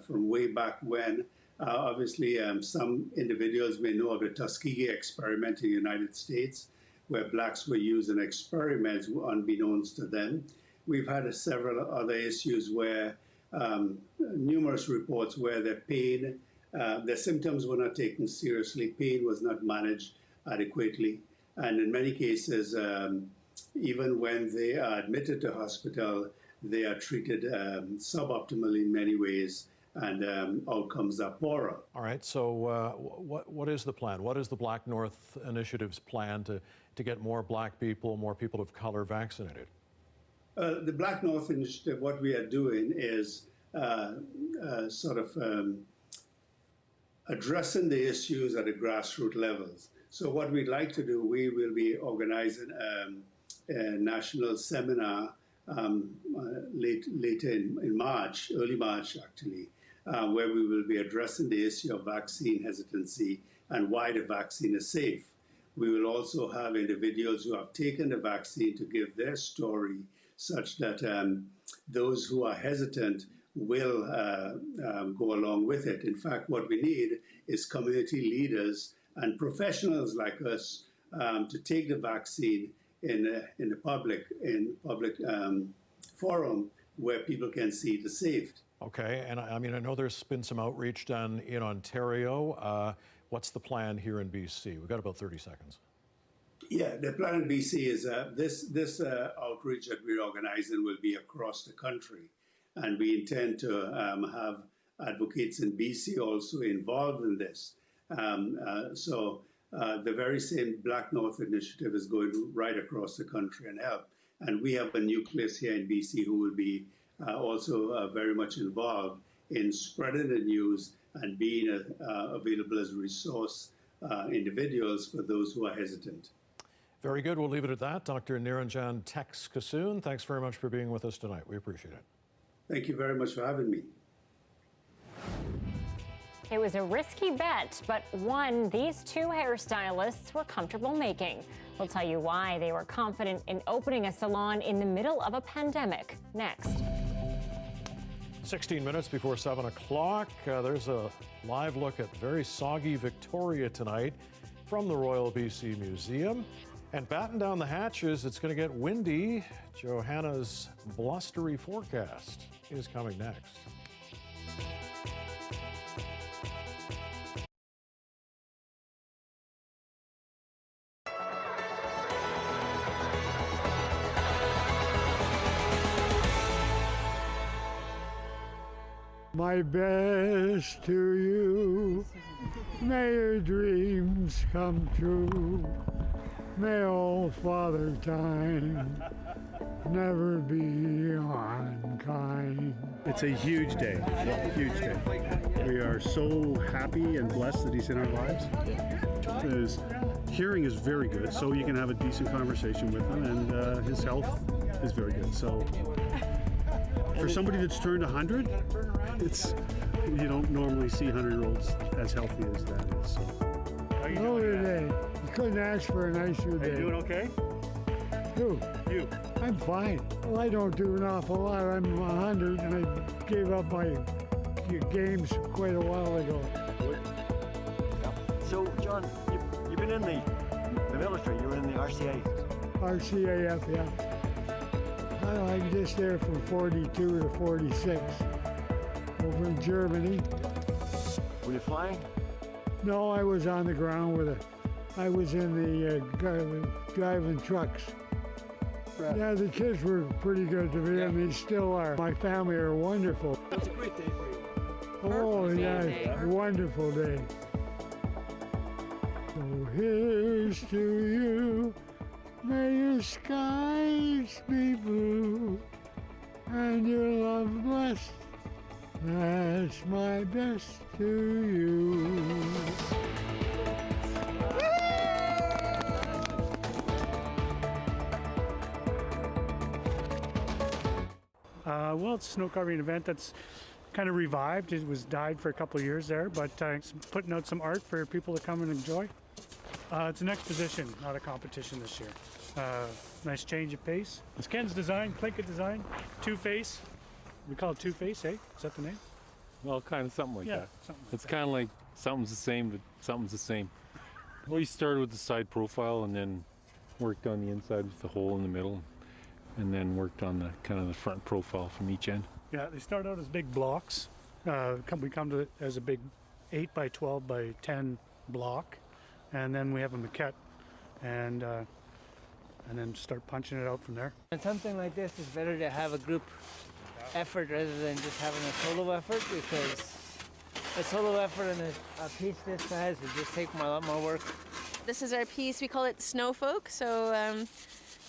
from way back when. Obviously, some individuals may know of the Tuskegee experiment in the United States, where blacks were used in experiments unbeknownst to them. We've had several other issues where numerous reports where their pain, their symptoms were not taken seriously, pain was not managed adequately. And in many cases, even when they are admitted to hospital, they are treated suboptimally in many ways, and outcomes are poorer. All right, so what is the plan? What is the Black North Initiative's plan to get more black people, more people of color vaccinated? The Black North Initiative, what we are doing is addressing the issues at the grassroots levels. So what we'd like to do, we will be organizing a national seminar later in March, early March actually, where we will be addressing the issue of vaccine hesitancy and why the vaccine is safe. We will also have individuals who have taken the vaccine to give their story, such that those who are hesitant will go along with it. In fact, what we need is community leaders and professionals like us to take the vaccine in the public forum where people can see the safety. Okay, and I mean, I know there's been some outreach done in Ontario. What's the plan here in BC? We've got about 30 seconds. Yeah, the plan in BC is this outreach that we're organizing will be across the country, and we intend to have advocates in BC also involved in this. So the very same Black North initiative is going right across the country and help. And we have a nucleus here in BC who will be also very much involved in spreading the news and being available as resource individuals for those who are hesitant. Very good. We'll leave it at that. Dr. Niranjan Tex-Kasoon, thanks very much for being with us tonight. We appreciate it. Thank you very much for having me. It was a risky bet, but one these two hairstylists were comfortable making. We'll tell you why they were confident in opening a salon in the middle of a pandemic. Next. 16 minutes before 7 o'clock. There's a live look at very soggy Victoria tonight from the Royal BC Museum. And batten down the hatches, it's going to get windy. Johanna's blustery forecast is coming next. My best to you, may your dreams come true, may old Father Time never be unkind. It's a huge day, huge day. We are so happy and blessed that he's in our lives. His hearing is very good, so you can have a decent conversation with him, and his health is very good. So for somebody that's turned 100, you don't normally see 100-year-olds as healthy as that is. So. How you doing today? You couldn't ask for a nicer day. Are you doing okay? Who? You. I'm fine. Well, I don't do an awful lot. I'm 100, and I gave up my games quite a while ago. So, John, you've been in the military. You were in the RCA. RCAF, yeah. I'm just there from 42 to 46 over in Germany. Were you flying? No, I was on the ground I was in the driving trucks. Right. Yeah, the kids were pretty good to me, and they still are. My family are wonderful. It's a great day for you. Oh, yeah, wonderful day. So here's to you. May your skies be blue and your love blessed. That's my best to you. Well, it's a snow carving event that's kind of revived. It was died for a couple of years there, but it's putting out some art for people to come and enjoy. It's an exposition, not a competition this year. Nice change of pace. It's Ken's design, Plinkett design, Two-Face. We call it Two-Face, eh? Is that the name? Well, kind of something like that. Something like it's kind of like something's the same, but something's the same. We started with the side profile and then worked on the inside with the hole in the middle, and then worked on the kind of the front profile from each end. Yeah, they start out as big blocks. We come to it as a big 8 by 12 by 10 block, and then we have a maquette, and then start punching it out from there. And something like this is better to have a group effort rather than just having a solo effort, because a solo effort and a piece this size would just take a lot more work. This is our piece. We call it Snowfolk. So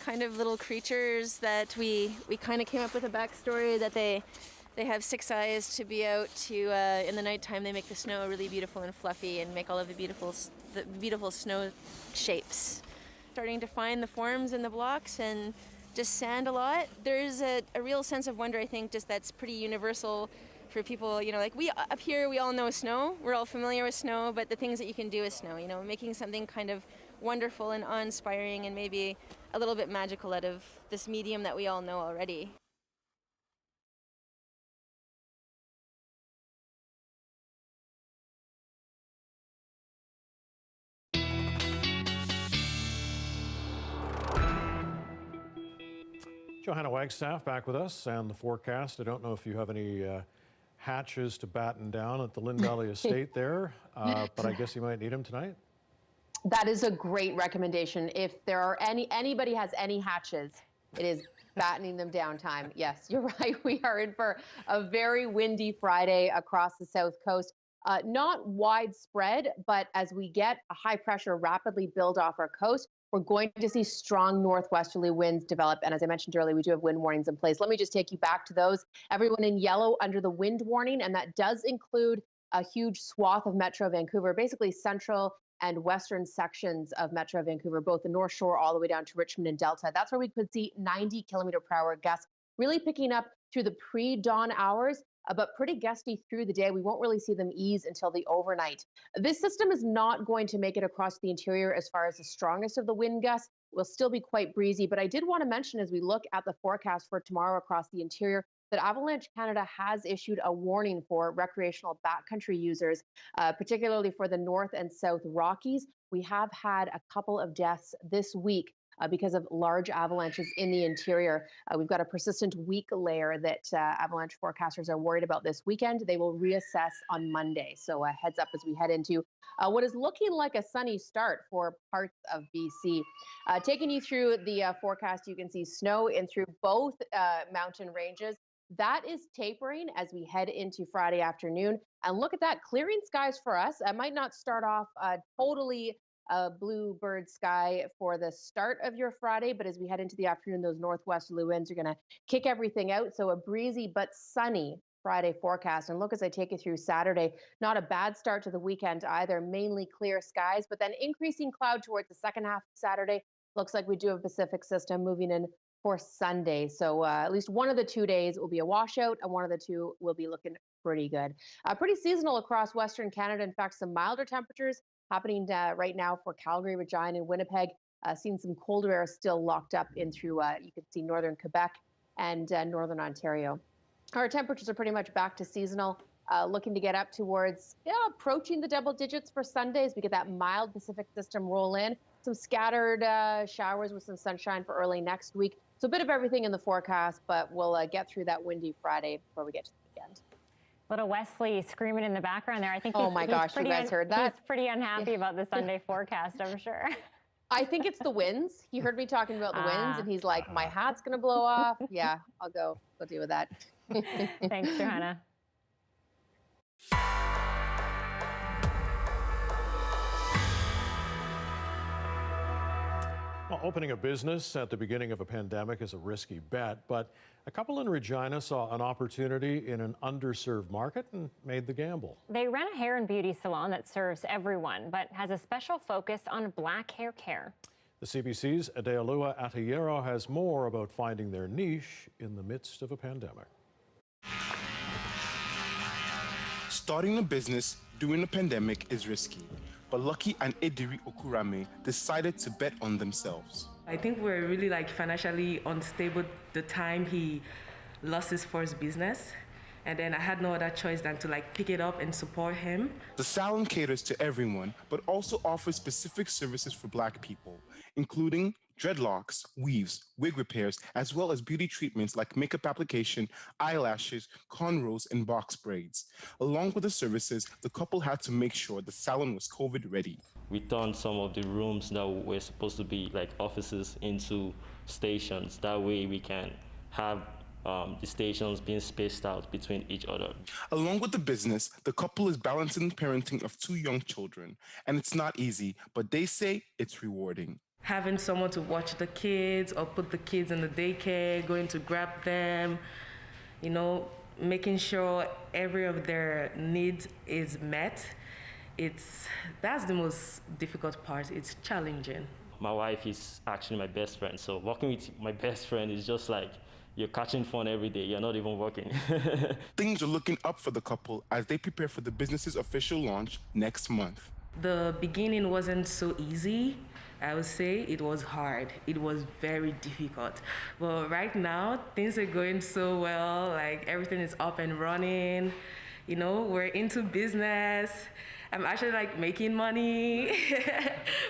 kind of little creatures that we kind of came up with a backstory that they have 6 eyes to be out to in the nighttime. They make the snow really beautiful and fluffy and make all of the beautiful snow shapes. Starting to find the forms in the blocks and just sand a lot. There's a real sense of wonder, I think, just that's pretty universal for people. You know, like we up here, we all know snow. We're all familiar with snow, but the things that you can do with snow, you know, making something kind of wonderful and awe-inspiring and maybe a little bit magical out of this medium that we all know already. Johanna Wagstaffe back with us and the forecast. I don't know if you have any hatches to batten down at the Lynn Valley Estate there, but I guess you might need them tonight. That is a great recommendation. If there are anybody has any hatches, it is battening them down time. Yes, you're right. We are in for a very windy Friday across the South Coast. Not widespread, but as we get a high pressure rapidly build off our coast, we're going to see strong northwesterly winds develop. And as I mentioned earlier, we do have wind warnings in place. Let me just take you back to those. Everyone in yellow under the wind warning, and that does include a huge swath of Metro Vancouver, basically central and western sections of Metro Vancouver, both the North Shore all the way down to Richmond and Delta. That's where we could see 90 kilometer per hour gusts really picking up through the pre-dawn hours, but pretty gusty through the day. We won't really see them ease until the overnight. This system is not going to make it across the interior as far as the strongest of the wind gusts. Will still be quite breezy, but I did want to mention as we look at the forecast for tomorrow across the interior that Avalanche Canada has issued a warning for recreational backcountry users, particularly for the North and South Rockies. We have had a couple of deaths this week because of large avalanches in the interior. We've got a persistent weak layer that avalanche forecasters are worried about this weekend. They will reassess on Monday. So heads up as we head into what is looking like a sunny start for parts of BC. Taking you through the forecast, you can see snow in through both mountain ranges. That is tapering as we head into Friday afternoon. And look at that, clearing skies for us. I might not start off totally bluebird sky for the start of your Friday, but as we head into the afternoon, those northwesterly winds are going to kick everything out. So a breezy but sunny Friday forecast. And look, as I take you through Saturday, not a bad start to the weekend either, mainly clear skies, but then increasing cloud towards the second half of Saturday. Looks like we do have a Pacific system moving in for Sunday. So at least one of the 2 days will be a washout and one of the two will be looking pretty good. Pretty seasonal across Western Canada. In fact, some milder temperatures happening right now for Calgary, Regina, and Winnipeg. Seeing some colder air still locked up in through, you can see northern Quebec and northern Ontario. Our temperatures are pretty much back to seasonal. Looking to get up towards, approaching the double digits for Sundays. We get that mild Pacific system roll in. Some scattered showers with some sunshine for early next week. So a bit of everything in the forecast, but we'll get through that windy Friday before we get to the weekend. Little Wesley screaming in the background there. I think oh my gosh, you guys heard that? He's pretty unhappy about the Sunday forecast, I'm sure. I think it's the winds. He heard me talking about the winds, and he's like, my hat's going to blow off. Yeah, I'll go deal with that. Thanks, Johanna. Well, opening a business at the beginning of a pandemic is a risky bet, but a couple in Regina saw an opportunity in an underserved market and made the gamble. They run a hair and beauty salon that serves everyone, but has a special focus on black hair care. The CBC's Adeolua Atayero has more about finding their niche in the midst of a pandemic. Starting a business during a pandemic is risky, but Lucky and Ediri Okurame decided to bet on themselves. I think we're really financially unstable the time he lost his first business. And then I had no other choice than to pick it up and support him. The salon caters to everyone, but also offers specific services for Black people, including dreadlocks, weaves, wig repairs, as well as beauty treatments like makeup application, eyelashes, cornrows, and box braids. Along with the services, the couple had to make sure the salon was COVID ready. We turned some of the rooms that were supposed to be like offices into stations. That way we can have the stations being spaced out between each other. Along with the business, the couple is balancing the parenting of 2 young children. And it's not easy, but they say it's rewarding. Having someone to watch the kids or put the kids in the daycare, going to grab them, making sure every of their needs is met. That's the most difficult part. It's challenging. My wife is actually my best friend. So working with my best friend is just like you're catching fun every day. You're not even working. Things are looking up for the couple as they prepare for the business's official launch next month. The beginning wasn't so easy. I would say it was hard. It was very difficult. But right now, things are going so well. Everything is up and running. We're into business. I'm actually making money.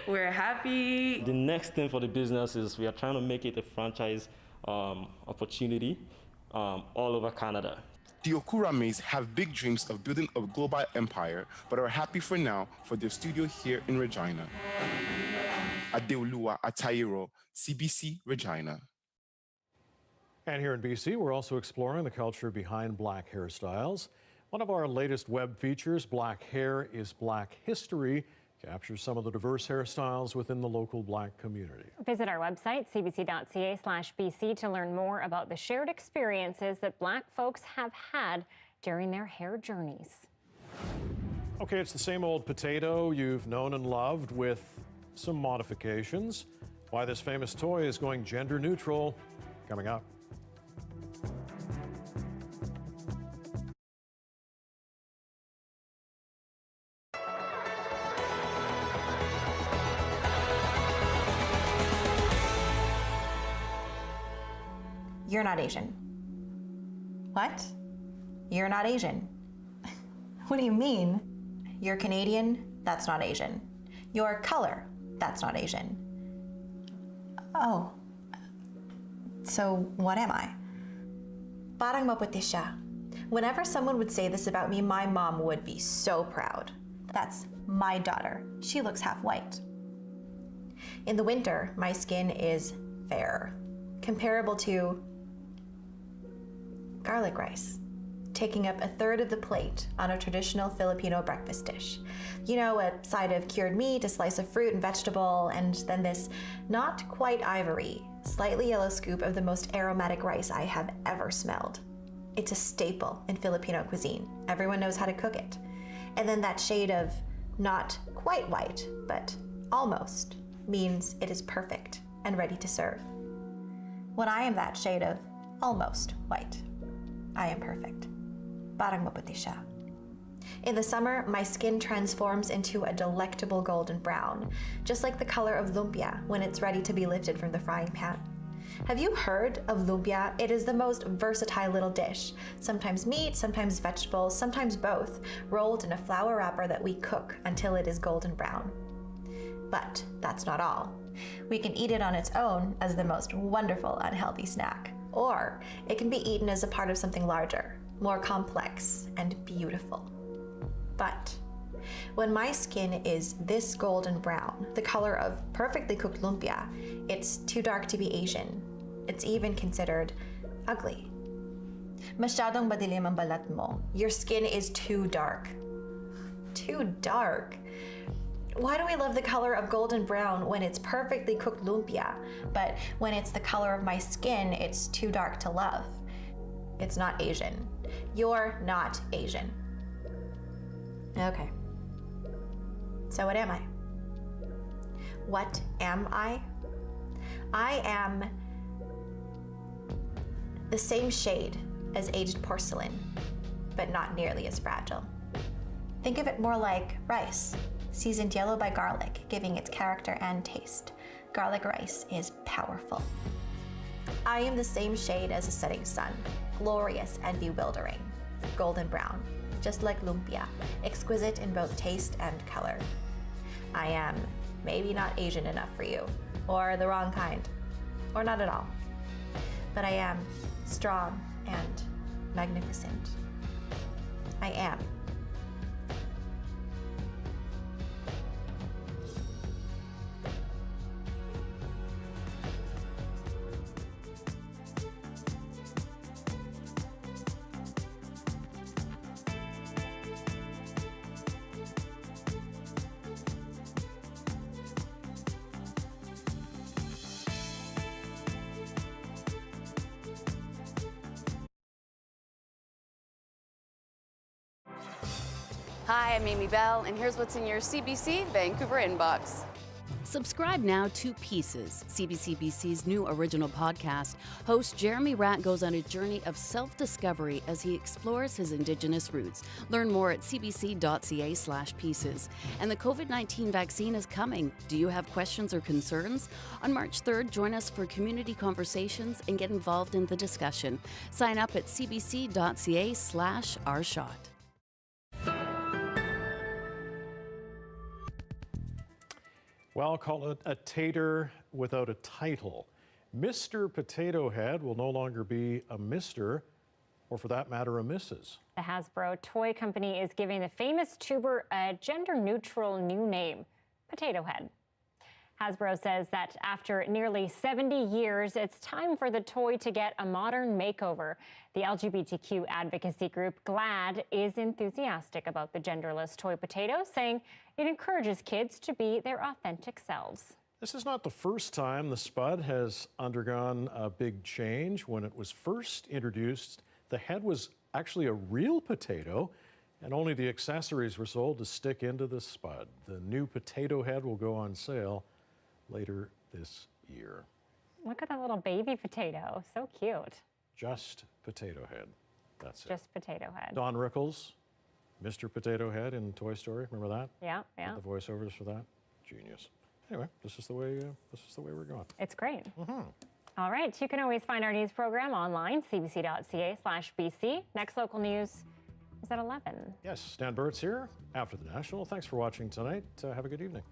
We're happy. The next thing for the business is we are trying to make it a franchise opportunity all over Canada. The Okurames have big dreams of building a global empire, but are happy for now for their studio here in Regina. Adeoluwa Atayiro, CBC Regina. And here in BC, we're also exploring the culture behind black hairstyles. One of our latest web features, Black Hair is Black History, captures some of the diverse hairstyles within the local black community. Visit our website, cbc.ca/BC, to learn more about the shared experiences that black folks have had during their hair journeys. Okay, it's the same old potato you've known and loved with some modifications. Why this famous toy is going gender neutral, coming up. You're not Asian. What? You're not Asian. What do you mean? You're Canadian, that's not Asian. Your color, that's not Asian. Oh. So what am I? Parang maputi siya. Whenever someone would say this about me, my mom would be so proud. That's my daughter. She looks half white. In the winter, my skin is fair, comparable to garlic rice, taking up 1/3 of the plate on a traditional Filipino breakfast dish. You know, a side of cured meat, a slice of fruit and vegetable, and then this not quite ivory, slightly yellow scoop of the most aromatic rice I have ever smelled. It's a staple in Filipino cuisine. Everyone knows how to cook it. And then that shade of not quite white, but almost, means it is perfect and ready to serve. When I am that shade of almost white, I am perfect. Parang maputi siya. In the summer, my skin transforms into a delectable golden brown, just like the color of lumpia when it's ready to be lifted from the frying pan. Have you heard of lumpia? It is the most versatile little dish. Sometimes meat, sometimes vegetables, sometimes both, rolled in a flour wrapper that we cook until it is golden brown. But that's not all. We can eat it on its own as the most wonderful unhealthy snack. Or it can be eaten as a part of something larger, more complex and beautiful. But when my skin is this golden brown, the color of perfectly cooked lumpia, it's too dark to be Asian. It's even considered ugly. Masyadong madilim ang balat mo. Your skin is too dark. Too dark. Why do we love the color of golden brown when it's perfectly cooked lumpia, but when it's the color of my skin, it's too dark to love? It's not Asian. You're not Asian. Okay. So what am I? What am I? I am the same shade as aged porcelain, but not nearly as fragile. Think of it more like rice, seasoned yellow by garlic, giving its character and taste. Garlic rice is powerful. I am the same shade as a setting sun, glorious and bewildering, golden brown, just like lumpia, exquisite in both taste and color. I am maybe not Asian enough for you, or the wrong kind, or not at all. But I am strong and magnificent. I am. Hi, I'm Amy Bell, and here's what's in your CBC Vancouver inbox. Subscribe now to Pieces, CBC BC's new original podcast. Host Jeremy Ratt goes on a journey of self-discovery as he explores his Indigenous roots. Learn more at cbc.ca/pieces. And the COVID-19 vaccine is coming. Do you have questions or concerns? On March 3rd, join us for community conversations and get involved in the discussion. Sign up at cbc.ca/ourshot. Well, call it a tater without a title. Mr. Potato Head will no longer be a Mr., or for that matter, a Mrs. The Hasbro toy company is giving the famous tuber a gender-neutral new name, Potato Head. Hasbro says that after nearly 70 years, it's time for the toy to get a modern makeover. The LGBTQ advocacy group GLAAD is enthusiastic about the genderless toy potato, saying it encourages kids to be their authentic selves. This is not the first time the Spud has undergone a big change. When it was first introduced, the head was actually a real potato, and only the accessories were sold to stick into the Spud. The new potato head will go on sale later this year. Look at that little baby potato. So cute. Just Potato Head. That's it. Just Potato Head. Don Rickles, Mr. Potato Head in Toy Story. Remember that? Yeah, yeah. The voiceovers for that. Genius. Anyway, this is the way we're going. It's great. All right, you can always find our news program online, cbc.ca/BC. Next local news is at 11. Yes, Stan Burt's here after the National. Thanks for watching tonight. Have a good evening.